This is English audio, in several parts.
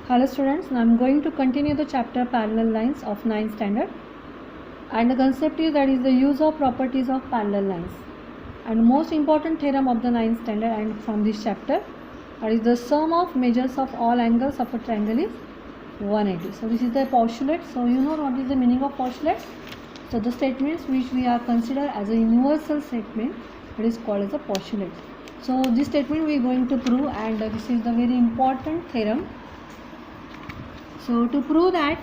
Hello students, now I am going to continue the chapter parallel lines of 9th standard, and the concept is that is the use of properties of parallel lines, and most important theorem of the 9th standard and from this chapter, that is the sum of measures of all angles of a triangle is 180. So this is the postulate. So you know what is the meaning of postulate. So the statements which we are considered as a universal statement, it is called as a postulate. So this statement we are going to prove, and this is the very important theorem. So to prove that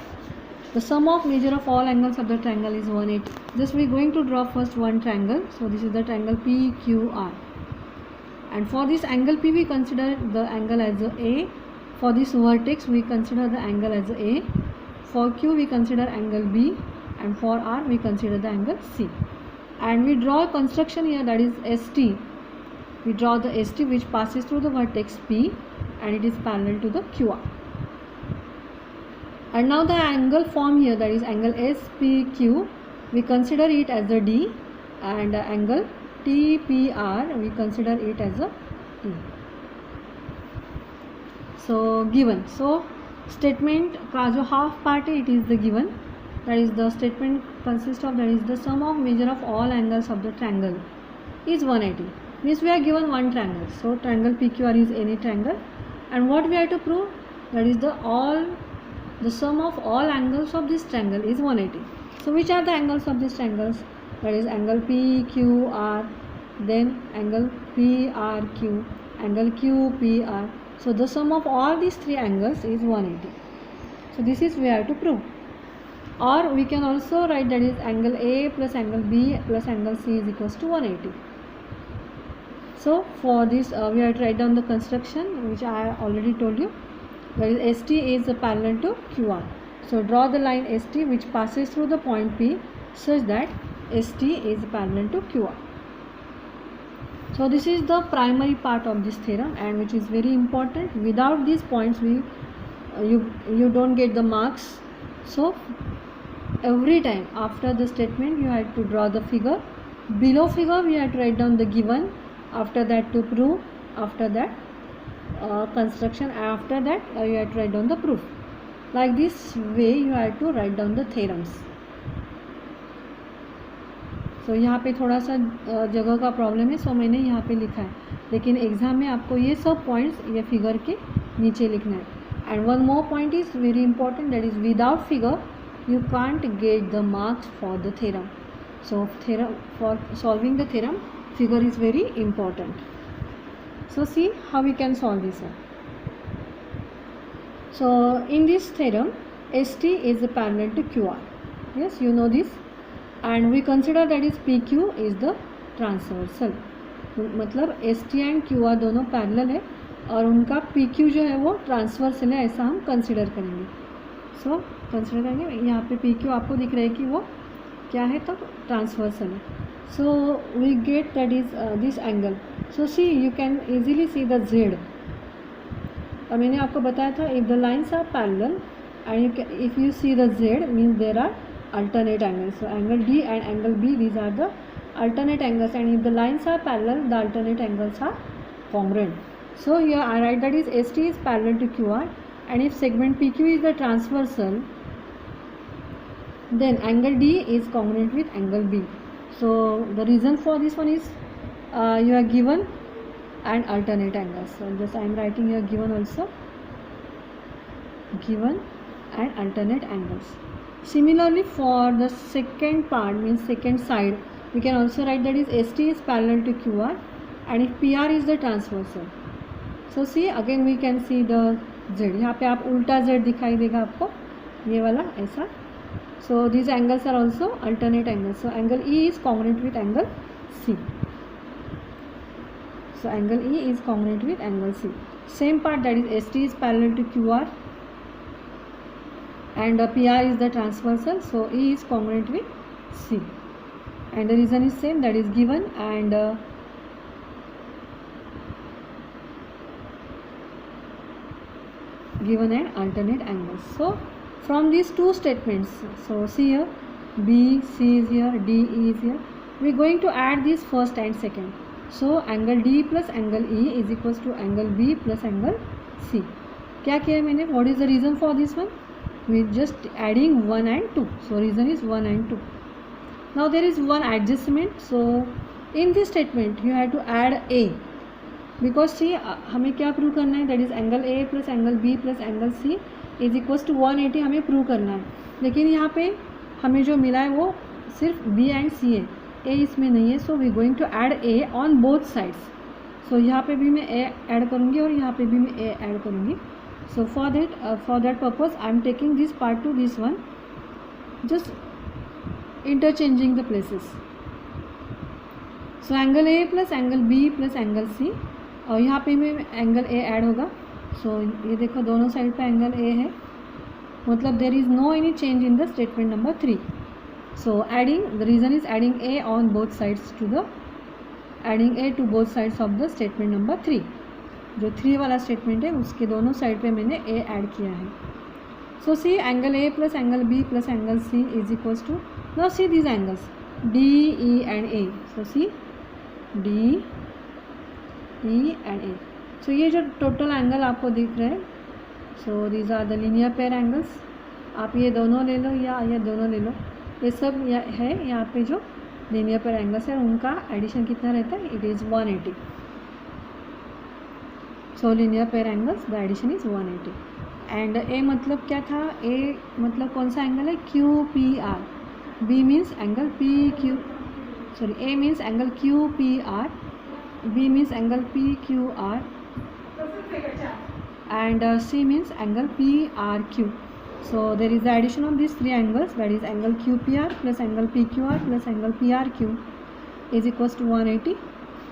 the sum of measure of all angles of the triangle is 180, just we are going to draw first one triangle. So this is the triangle PQR, and for this angle P we consider the angle as A. For this vertex we consider the angle as A. For Q we consider angle B, and for R we consider the angle C. And we draw a construction here, that is ST. We draw the ST which passes through the vertex P, and it is parallel to the QR. And now the angle formed here, that is angle SPQ, we consider it as a D, and angle TPR we consider it as a E. So given, so statement का जो half part है, it is the given, that is the statement consists of, that is the sum of measure of all angles of the triangle is 180. Means we are given one triangle, so triangle PQR is any triangle, and what we have to prove, that is the sum of all angles of this triangle is 180. So which are the angles of these triangles? That is angle PQR, then angle PRQ, angle QPR. So the sum of all these three angles is 180. So this is we have to prove. Or we can also write, that is angle A plus angle B plus angle C is equals to 180. So for this we have to write down the construction which I already told you. That is ST is parallel to QR. So draw the line ST which passes through the point P such that ST is parallel to QR. So this is the primary part of this theorem, and which is very important. Without these points you don't get the marks. So every time after the statement you have to draw the figure. Below figure we have to write down the given, after that to prove, after that construction, after that you have to write down the proof. Like this way you have to write down the theorems. So यहाँ पे थोड़ा सा जगह का problem है, सो मैंने यहाँ पे लिखा है, लेकिन एग्ज़ाम में आपको ये सब पॉइंट्स ये फिगर के नीचे लिखना है. And one more point is very important, that is without figure you can't get the marks for the theorem. So theorem, for solving the theorem, figure is very important. So see how we can solve this one. So in this theorem, ST is parallel to QR. Yes, you know this. And we consider that is PQ is the transversal. मतलब ST and QR दोनों parallel है, और उनका PQ जो है वो transversal है, ऐसा हम कंसिडर करेंगे. सो कंसिडर करेंगे, यहाँ पे PQ आपको दिख रहा है कि वो क्या है, तो ट्रांसवर्सल है. So we get that is this angle. So see you can easily see the Z. और मैंने आपको बताया था, if the lines are parallel and if you see the Z means there are alternate angles. So angle D and angle B, these are the alternate angles, and if the lines are parallel, the alternate angles are congruent. So here I write that is ST is parallel to QR, and if segment PQ is the transversal, then angle D is congruent with angle B. So the reason for this one is you are given and alternate angles. So just I am writing here given also, given and alternate angles. Similarly for the second part, means second side, we can also write that is ST is parallel to QR, and if PR is the transversal. So see again we can see the Z. यहाँ पे आप उल्टा Z दिखाई देगा आपको, ये वाला ऐसा. So these angles are also alternate angles. So angle E is congruent with angle C. So angle E is congruent with angle C. Same part, that is ST is parallel to QR, and PR is the transversal, so E is congruent with C, and the reason is same, that is given and given and alternate angles. So from these two statements, so see here B, C is here, D, E is here, we are going to add this first and second. So angle D plus angle E is equals to angle B plus angle C. क्या किया मैंने, what is the reason for this one, we just adding 1 and 2, so reason is 1 and 2. Now there is one adjustment, so in this statement you have to add a, because see हमें क्या prove करना है, that is angle a plus angle b plus angle c is equals to 180 हमें prove करना है. लेकिन यहाँ पे हमें जो मिला है वो सिर्फ b एंड c है, a इसमें नहीं है. So we going to add a on both sides. So यहाँ पे भी मैं a ऐड करूँगी और यहाँ पे भी मैं a ऐड करूँगी. So for that purpose I am taking this part two this one, just interchanging the places. So angle a plus angle b plus angle c, और यहाँ पे में एंगल a ऐड होगा. सो ये देखो दोनों साइड पे एंगल a है, मतलब there is no any change in the statement number 3. So adding, the reason is adding a on both sides to the, adding a to both sides of the statement number 3. जो 3 वाला statement है उसके दोनों side पे मैंने a ऐड किया है. So see angle a plus angle b plus angle c is equals to, now see these angles d e and a. So see d e and a. So ये जो टोटल एंगल आपको दिख रहे हैं, so these are the linear pair angles. आप ये दोनों ले लो या ये दोनों ले लो, ये सब है यहाँ पे जो लीनियर पेयर एंगल्स है उनका एडिशन कितना रहता है, it is 180. So linear pair angles the addition is 180. And a मतलब क्या था, a मतलब कौन सा एंगल है, Q P R. b means angle P Q, sorry a means angle Q P R, b means angle P Q R, and c means angle PRQ. So there is the addition of these three angles, that is angle QPR plus angle PQR plus angle PRQ is equals to 180,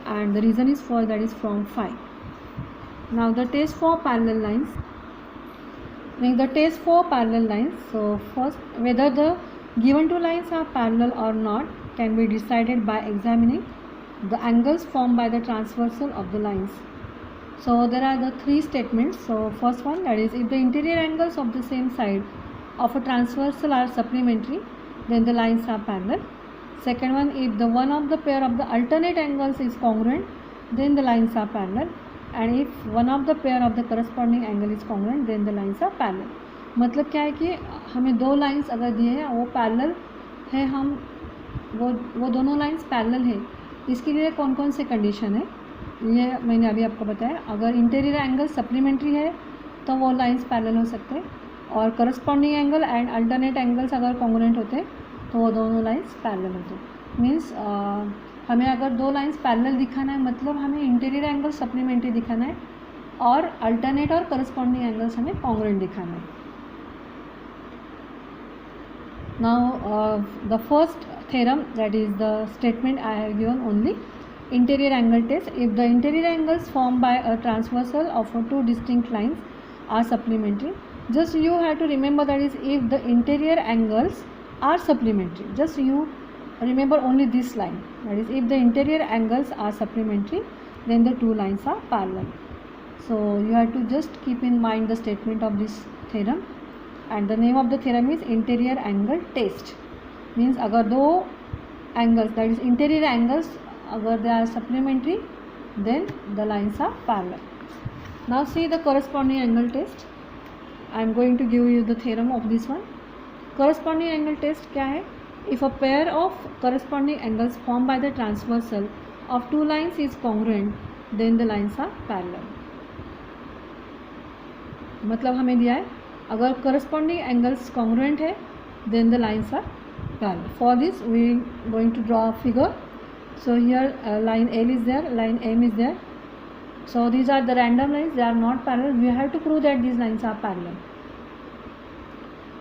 and the reason is for that is from 5. Now the test for parallel lines. Now the test for parallel lines. So first, whether the given two lines are parallel or not can be decided by examining the angles formed by the transversal of the lines. So there are the 3 statements. So first one, that is if the interior angles of the same side of a transversal are supplementary, then the lines are parallel. Second one, if the one of the pair of the alternate angles is congruent, then the lines are parallel. And if one of the pair of the corresponding angle is congruent, then the lines are parallel. मतलब क्या है कि हमें 2 lines अगर दिए हैं वो parallel है, हम वो दोनों लाइन्स पैरेलल है, इसके लिए कौन कौन से कंडीशन है ये मैंने अभी आपको बताया. अगर इंटीरियर एंगल सप्लीमेंट्री है तो वो लाइंस पैरेलल हो सकते हैं, और corresponding angle and alternate angles अगर कॉन्ग्रुएंट होते हैं तो वो दोनों लाइंस पैरेलल होते हैं. मीन्स हमें अगर 2 लाइंस पैरेलल दिखाना है, मतलब हमें इंटीरियर एंगल सप्लीमेंट्री दिखाना है और अल्टरनेट और करस्पॉन्डिंग एंगल्स हमें कॉन्ग्रुएंट दिखाना है. Now the first theorem, that is the statement I have given only interior angle test. If the interior angles formed by a transversal of 2 distinct lines are supplementary, just you have to remember that is if the interior angles are supplementary, just you remember only this line, that is if the interior angles are supplementary, then the 2 lines are parallel. So you have to just keep in mind the statement of this theorem, and the name of the theorem is interior angle test. Means अगर 2 angles, that is interior angles, अगर they are supplementary, then the lines are parallel. Now see the corresponding angle test. I am going to give you the theorem of this one. Corresponding angle test क्या है, if a pair of corresponding angles formed by the transversal of 2 lines is congruent, then the lines are parallel. मतलब हमें दिया है अगर corresponding angles congruent है then the lines are parallel. For this we are going to draw a figure. So here line L is there, line M is there. So these are the random lines, they are not parallel. We have to prove that these lines are parallel.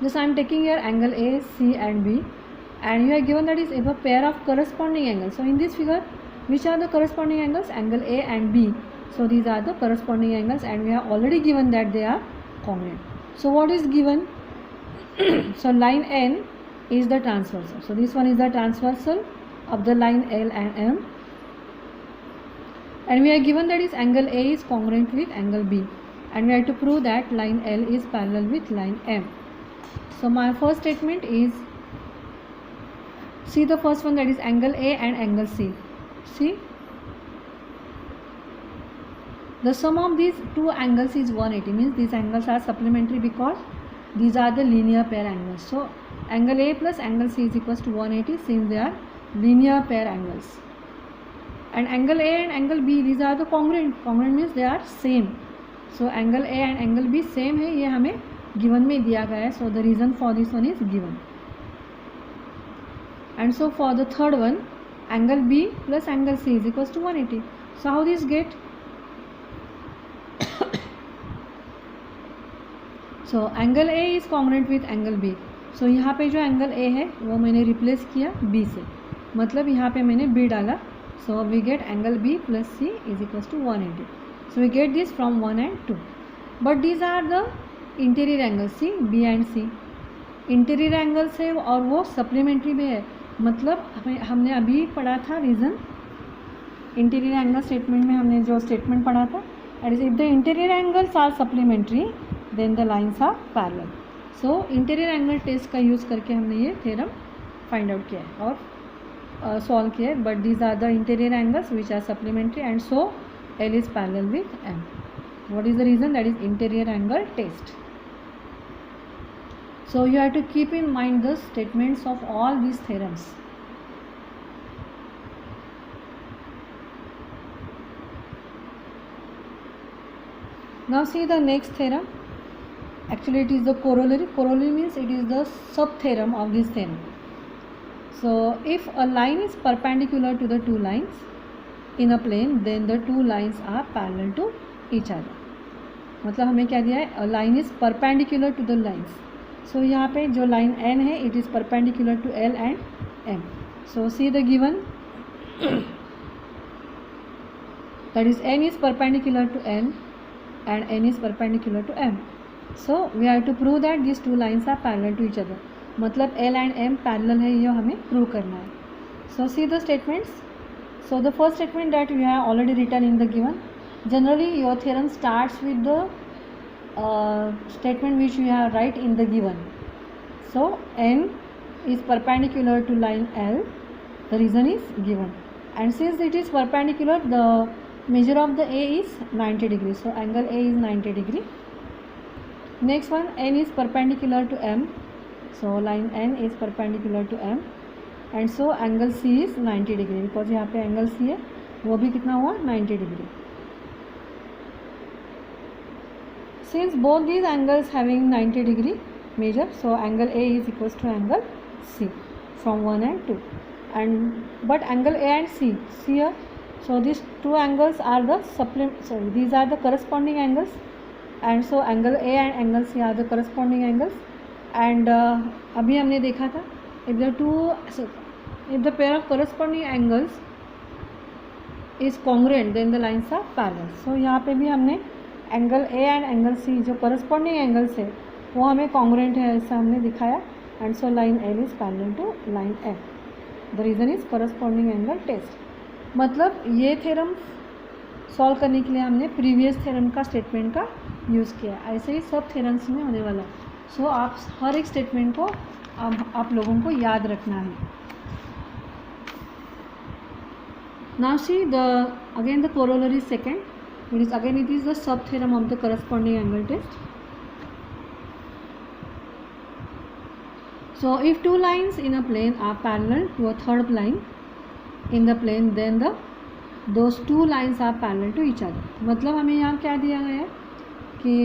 Just I am taking here angle A, C and B, and you are given that is if a pair of corresponding angles. So in this figure, which are the corresponding angles? Angle A and B. So these are the corresponding angles, and we have already given that they are congruent. So what is given? So line N is the transversal. So this one is the transversal of the line L and M, and we are given that is angle A is congruent with angle B, and we have to prove that line L is parallel with line M. So my first statement is, see the first one, that is angle A and angle C. See The sum of these two angles is 180, means these angles are supplementary because these are the linear pair angles. So angle A plus angle C is equals to 180 since they are linear pair angles. And angle A and angle B, these are the congruent. Congruent means they are same. So angle A and angle B same है, ये हमें given में दिया गया है. So the reason for this one is given. And so for the third one, angle B plus angle C is equals to 180. So how this get? So angle A is congruent with angle B. So यहाँ पे जो angle A है वो मैंने replace किया B से, मतलब यहाँ पे मैंने B डाला. So we get angle B plus C is equals to 180. So we get this from 1 and 2. But these are the interior angles, see B and C. Interior angles है और वो supplementary भी है. मतलब हमने अभी पढ़ा था रीज़न, इंटीरियर एंगल स्टेटमेंट में हमने जो स्टेटमेंट पढ़ा था, that is if the interior angles are supplementary then the lines are parallel. So interior angle test का यूज़ करके हमने ये थ्योरम फाइंड आउट किया है और सॉल्व किया है. But these are the interior angles which are supplementary and so L is parallel with M. What is the reason? That is interior angle test. So you have to keep in mind the statements of all these theorems. Now see the next theorem. Actually it is the corollary. Corollary means it is the sub-theorem of this theorem. So if a line is perpendicular to the two lines in a plane, then the two lines are parallel to each other. मतलब हमें क्या दिया है? A line is perpendicular to the lines. So यहाँ पे जो line N है, it is perpendicular to L and M. So see the given. That is N is perpendicular to N and N is perpendicular to M. So we have to prove that these two lines are parallel to each other. मतलब L and M parallel है, ये हमें prove करना है. So see the statements. So the first statement that we have already written in the given. Generally your theorem starts with the statement which you have write in the given. So N is perpendicular to line L. The reason is given. And since it is perpendicular, the measure of the A is 90 degrees. So angle A is 90 degree. Next one, N is perpendicular to M. So line N is perpendicular to M. And so angle C is 90 degree because यहाँ पे angle C है, वो भी कितना हुआ 90 degree. Since both these angles having 90 degree measure, so angle A is equals to angle C from 1 and 2. And but angle A and C here, so these two angles are the these are the corresponding angles, and so angle A and angle C are the corresponding angles. And अभी हमने देखा था if the pair of corresponding angles is congruent then the lines are parallel. So यहाँ पे भी हमने angle A and angle C जो corresponding angles है वो हमें congruent है ऐसा हमने दिखाया. And so line L is parallel to line M. The reason is corresponding angle test. मतलब ये थ्योरम सॉल्व करने के लिए हमने प्रीवियस थ्योरम का स्टेटमेंट का यूज़ किया. ऐसे ही सब थ्योरम्स में होने वाला. सो आप हर एक स्टेटमेंट को आप लोगों को याद रखना है. Now see the again the corollary second, it is again it is the sub theorem of the corresponding angle test. So if two lines in a plane are parallel to a third line in the plane, then those two lines are parallel to each other. मतलब हमें यहाँ क्या दिया गया है कि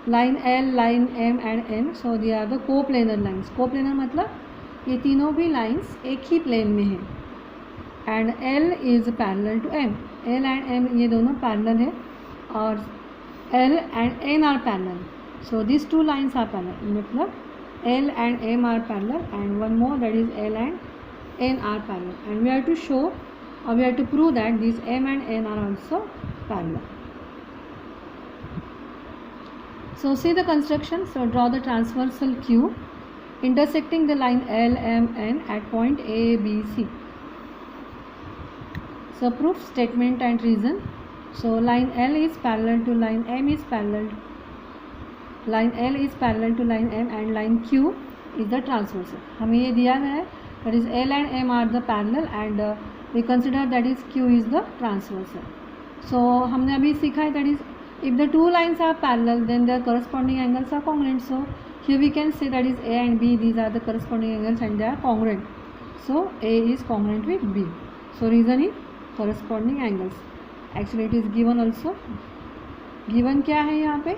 line L, line M and N, so they are the coplanar lines. Coplanar मतलब ये तीनों भी लाइन्स एक ही प्लेन में हैं. And L is parallel to M. L and M ये दोनों पैरेलल है और L and N are parallel. So this two lines are parallel, मतलब L and M are parallel, and one more, that is L and N are parallel. And we have to show, or we have to prove that these M and N are also parallel. So see the construction. So draw the transversal Q intersecting the line L, M, N at point A, B, C. So proof, statement and reason. So line L is parallel to line M is parallel. Line L is parallel to line M and line Q is the transversal. हमें ये दिया गया है, that is L and M are the parallel, and we consider that is Q is the transversal. So हमने अभी सीखा है that is if the two lines are parallel then their corresponding angles are congruent. So here we can say that is A and B, these are the corresponding angles and they are congruent. So A is congruent with B. So reason is corresponding angles. Actually it is given also. Given क्या है यहाँ पे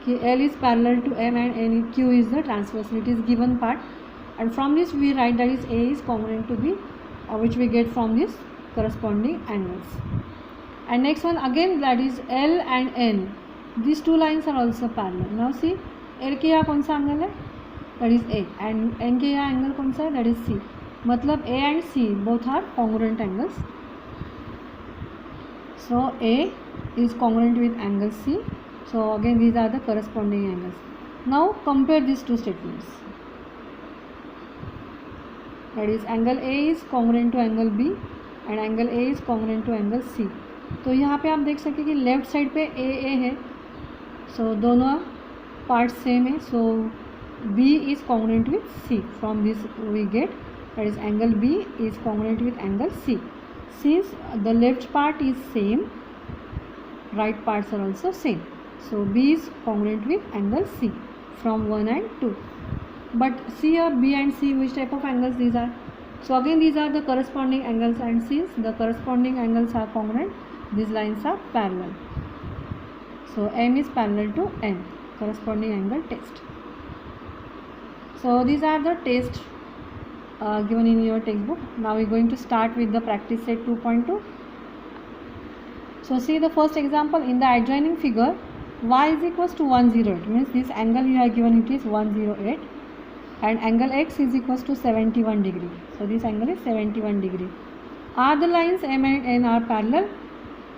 कि L is parallel to M and NQ is the transversal. It is given part, and from this we write that is A is congruent to B, which we get from this corresponding angles. And next one again, that is L and N. These two lines are also parallel. Now see, L के यहाँ कौन सा angle है, that is A, and N के यहाँ angle कौन सा है, that is C. मतलब A and C both are congruent angles. So A is congruent with angle C. So again these are the corresponding angles. Now compare these two statements. That is angle A is congruent to angle B and angle A is congruent to angle C. तो यहाँ पे आप देख सकते कि left side पे A है, सो दोनों पार्ट सेम है. सो B is congruent with C. From this we get that is angle B is congruent with angle C. Since the left part is same, right parts are also same. So B is congruent with angle C from 1 and 2. But see here B and C, which type of angles these are? So again these are the corresponding angles, and since the corresponding angles are congruent, these lines are parallel. So M is parallel to N, corresponding angle test. So these are the tests given in your textbook. Now we are going to start with the practice set 2.2. So see the first example. In the adjoining figure, y is equals to 108, means this angle you have given, it is 108, and angle x is equals to 71 degree. So this angle is 71 degree. Are the lines M and N are parallel?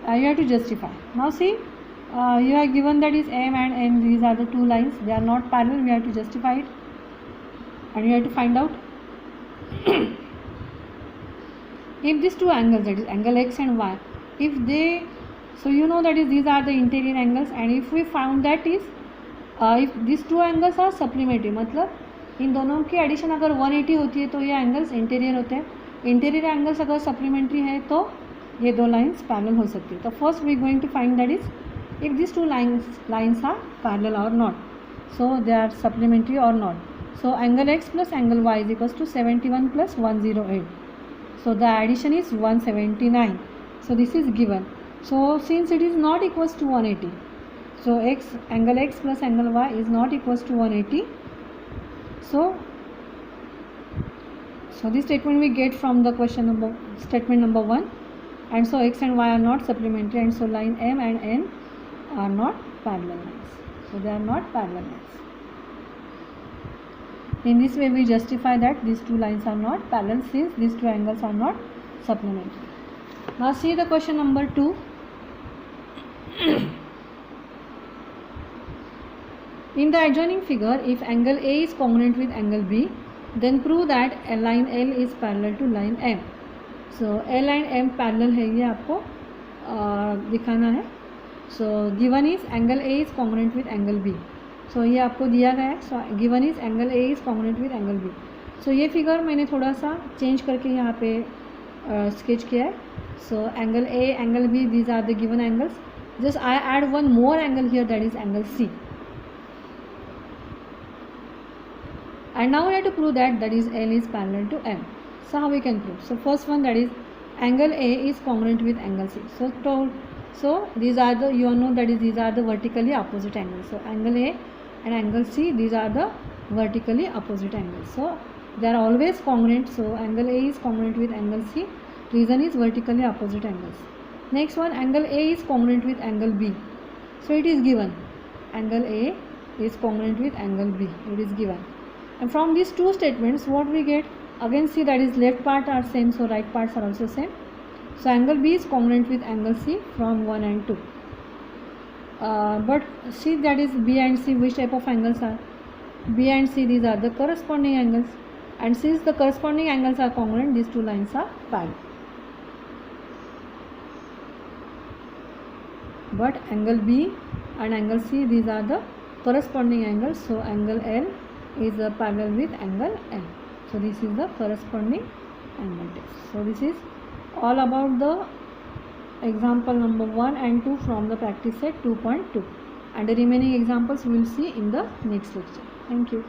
You have to justify. Now see, you have given that is M and N, these are the two lines, they are not parallel. We have to justify it, and you have to find out if these two angles, that is angle x and y, if they, so you know that is these are the interior angles, and if we found that is if these two angles are supplementary, मतलब इन दोनों की addition अगर 180 होती है तो ये angles interior होते हैं. इंटीरियर एंगल्स अगर सप्लीमेंट्री है तो ये दो लाइंस पैरेलल हो सकती है. तो first we going to find that is if this two lines are parallel or not, so they are supplementary or not. So angle X plus angle Y is equals to 71 plus 108. So the addition is 179. So this is given. So since it is not equals to 180, so angle x plus angle y is not equals to 180. So this statement we get from the statement number 1, and so x and y are not supplementary, and so line M and N are not parallel lines. So they are not parallel lines. In this way we justify that these two lines are not parallel since these two angles are not supplementary. Now see the question number 2. In the adjoining figure, if angle A is congruent with angle B, then prove that line L is parallel to line M. So L and M parallel है, ये आपको दिखाना है. So given is angle A is congruent with angle B. So ये आपको दिया गया है. So given is angle A is congruent with angle B. So ये फिगर मैंने थोड़ा सा चेंज करके यहाँ पे स्केच किया है. So angle A, angle B, these are the given angles. Just I add one more angle here, that is angle C. And now we have to prove that is L is parallel to M. So how we can prove? So first one, that is angle A is congruent with angle C. So these are the, you know that is these are the vertically opposite angles. So angle A and angle C, these are the vertically opposite angles. So they are always congruent. So angle A is congruent with angle C. Reason is vertically opposite angles. Next one, angle A is congruent with angle B. So it is given angle A is congruent with angle B. It is given. And from these two statements, what we get? Again see that is left part are same, so right parts are also same. So angle B is congruent with angle C from 1 and 2. But see that is B and C, which type of angles are? B and C, these are the corresponding angles. And since the corresponding angles are congruent, these two lines are parallel. But angle B and angle C, these are the corresponding angles. So angle L is parallel with angle M. So this is the corresponding angle test. So this is all about the example number 1 and 2 from the practice set 2.2, and the remaining examples we will see in the next lecture. Thank you.